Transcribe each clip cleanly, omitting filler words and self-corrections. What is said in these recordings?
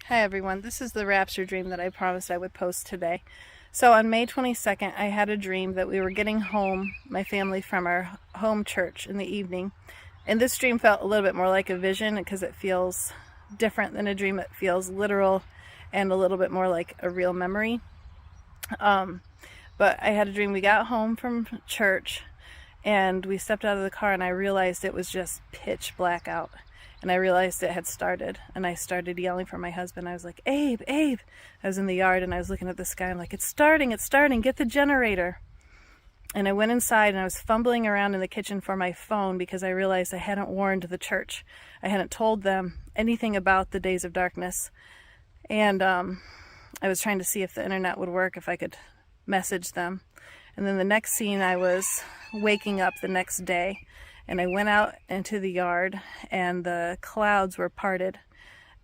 Hi everyone, this is the Rapture Dream that I promised I would post today. So on May 22nd, I had a dream that we were getting home, my family, from our home church in the evening. And this dream felt a little bit more like a vision because it feels different than a dream. It feels literal and a little bit more like a real memory. But I had a dream we got home from church and we stepped out of the car and I realized it was just pitch black out. And I realized it had started, and I started yelling for my husband. I was like, Abe, Abe. I was in the yard and I was looking at the sky. I'm like, it's starting, get the generator. And I went inside and I was fumbling around in the kitchen for my phone because I realized I hadn't warned the church. I hadn't told them anything about the days of darkness. And I was trying to see if the internet would work, if I could message them. And then the next scene, I was waking up the next day. And I went out into the yard and the clouds were parted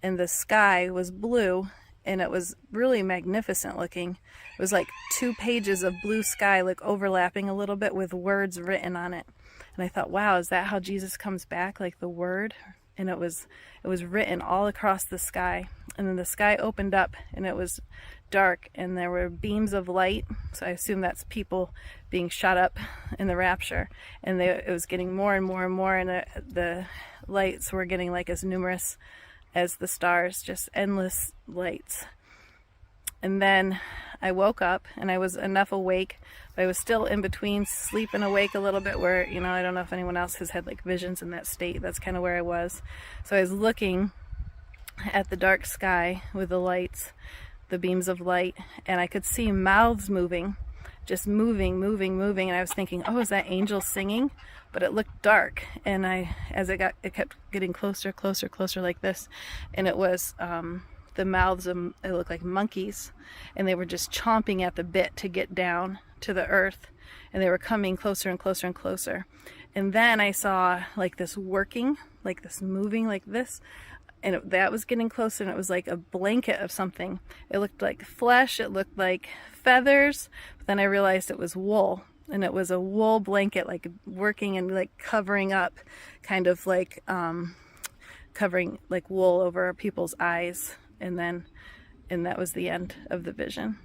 and the sky was blue and it was really magnificent looking. It was like 2 pages of blue sky, like overlapping a little bit with words written on it. And I thought, wow, is that how Jesus comes back? Like the word? And it was written all across the sky. And then the sky opened up and it was dark and there were beams of light. So I assume that's people being shot up in the rapture. And it was getting more and more and more, and the lights were getting like as numerous as the stars, just endless lights. And then I woke up and I was enough awake, but I was still in between sleep and awake a little bit where, I don't know if anyone else has had like visions in that state. That's kind of where I was. So I was looking at the dark sky with the lights, the beams of light, and I could see mouths moving, just moving. And I was thinking, oh, is that angel singing? But it looked dark, and it kept getting closer like this, and it was the mouths of, it looked like monkeys, and they were just chomping at the bit to get down to the earth, and they were coming closer and closer. And then I saw like this working, like this moving like this, and that was getting closer, and it was like a blanket of something. It looked like flesh, it looked like feathers, but then I realized it was wool, and it was a wool blanket, like working and like covering up, kind of like covering like wool over people's eyes. And that was the end of the vision.